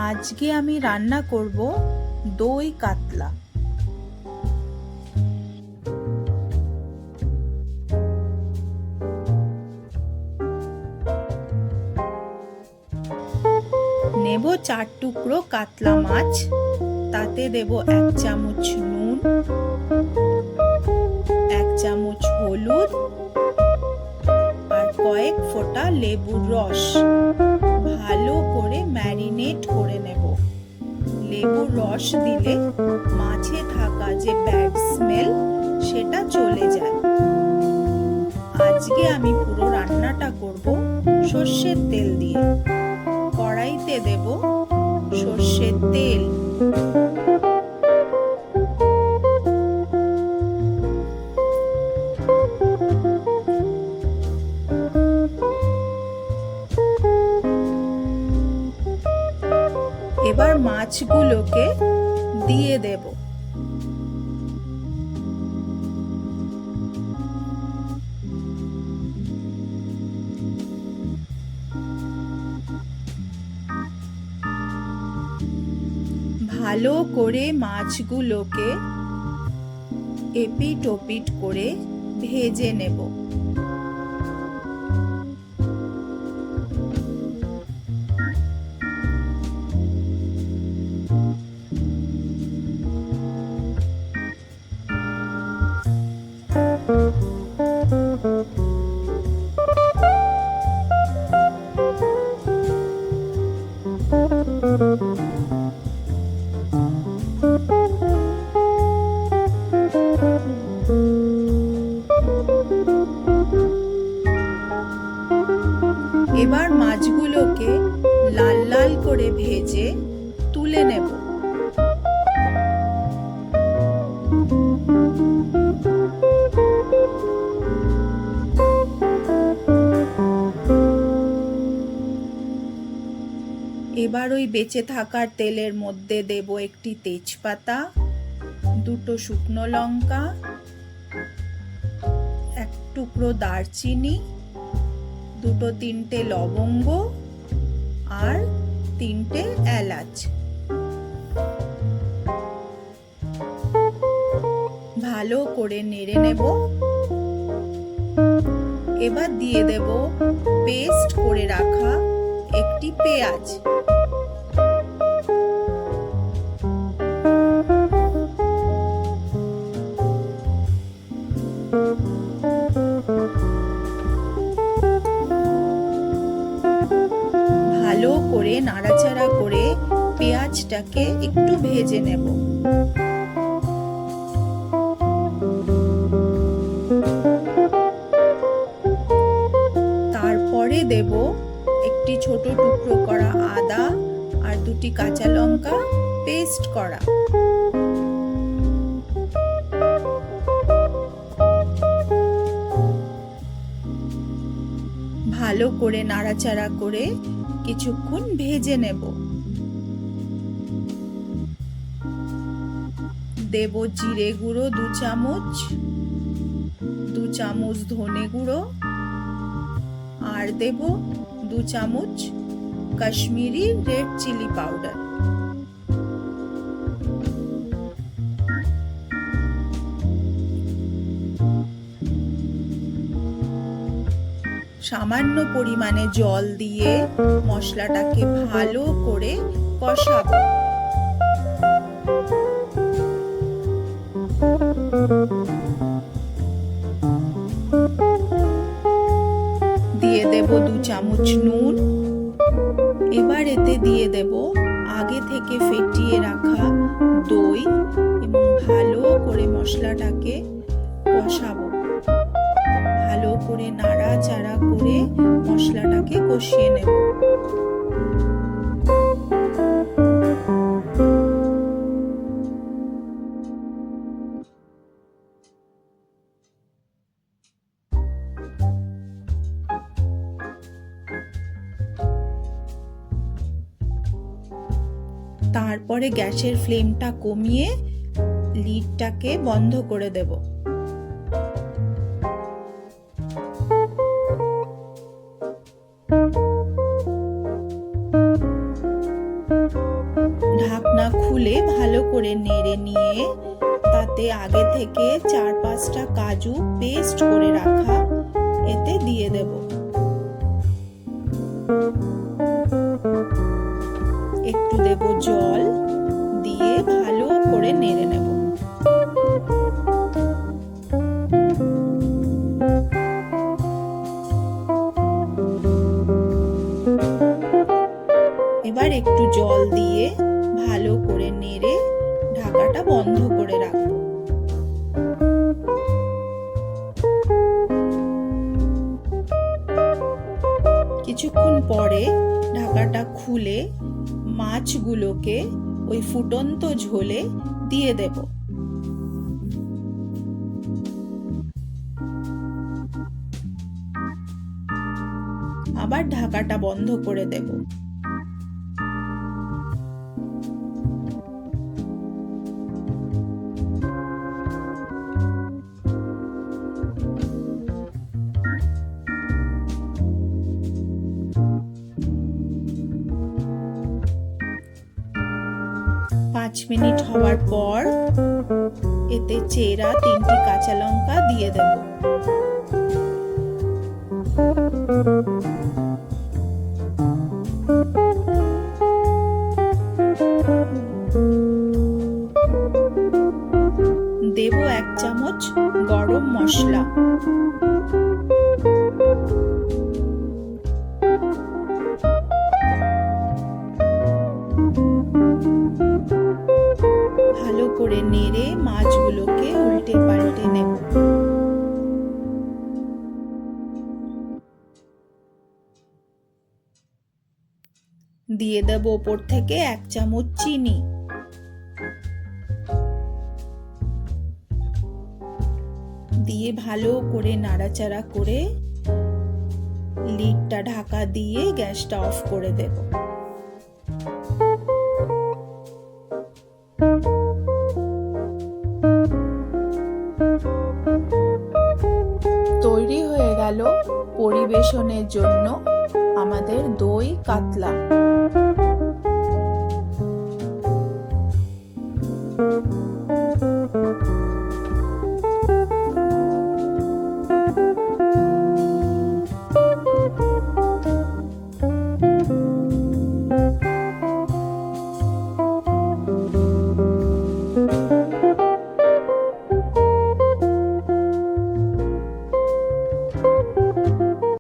আজকে আমি রান্না করব দই কাতলা। নেব 4 টুকরো কাতলা মাছ, তাতে দেব 1 চামচ নুন, 1 চামচ হলুদ আর কয়েক ফোঁটা লেবুর রস। ভালো করে ম্যারিনেট করে নেব। লেবুর রস দিলে মাছে থাকা যে ব্যাড স্মেল সেটা চলে যায়। আজকে আমি পুরো রান্নাটা করব সর্ষের তেল দিয়ে। কড়াইতে দেব সর্ষের তেল। এবার মাছগুলোকে দিয়ে দেব। ভালো করে মাছগুলোকে এপিট ওপিট করে ভেজে নেব। এবার মাছগুলোকে লাল লাল করে ভেজে তুলে নেব। এবার ওই বেঁচে থাকার তেলের মধ্যে দেব একটি তেজপাতা, 2টো শুকনো লঙ্কা, 1 টুকরো দারচিনি, 2-3টে লবঙ্গ আর 3টে এলাচ। ভালো করে নেড়ে নেব। এবার দিয়ে দেব পেস্ট করে রাখা একটি পেঁয়াজ। ভালো করে নাড়াচাড়া করে পেঁয়াজটাকে একটু ভেজে নেব। তারপরে দেব একটি ছোট টুকরো করা আদা আর 2টি কাঁচা লঙ্কা পেস্ট করা। ভালো করে নাড়াচাড়া করে কিছুক্ষণ ভেজে নেব। দেব জিরে গুঁড়ো 2 চামচ, 2 চামচ ধনে গুঁড়ো আর দেব 2 চামচ কাশ্মীরি রেড চিলি পাউডার। সামান্য পরিমাণে জল দিয়ে মশলাটাকে ভালো করে কষাবো। দিয়ে দেব 2 চামচ নুন। এবার এতে দিয়ে দেব আগে থেকে ফেটিয়ে রাখা দই এবং ভালো করে মশলাটাকে কষাবো। ভালো করে নাড়াচাড়া করে মশলাটাকে কষিয়ে নেব। তারপরে গ্যাসের ফ্লেমটা কমিয়ে লিডটাকে বন্ধ করে দেব। ঢাকনা খুলে ভালো করে নেড়ে নিয়ে তাতে আগে থেকে 4-5টা কাজু পেস্ট করে রাখা এতে দিয়ে দেব। একটু দেব জল, দিয়ে ভালো করে নেড়ে নেব। এবার একটু জল দিয়ে ভালো করে নেড়ে ঢাকাটা বন্ধ করে রাখবো। কিছুক্ষণ পরে ঢাকাটা খুলে মাছগুলোকে ওই ফুটন্ত ঝোলে দিয়ে দেব। আবার ঢাকাটা বন্ধ করে দেব। পাঁচ মিনিট হওয়ার পর এতে চেরা 3টি কাঁচা লঙ্কা দিয়ে দেব। দেব 1 চামচ গরম মশলা। ভালো করে নেড়ে মাছগুলোকে উল্টে পাল্টে নেব। দিয়ে দেব ওপর থেকে 1 চামচ চিনি। দিয়ে ভালো করে নাড়াচাড়া করে লিডটা ঢাকা দিয়ে গ্যাসটা অফ করে দেব। তৈরি হয়ে গেল পরিবেশনের জন্য আমাদের দই কাতলা।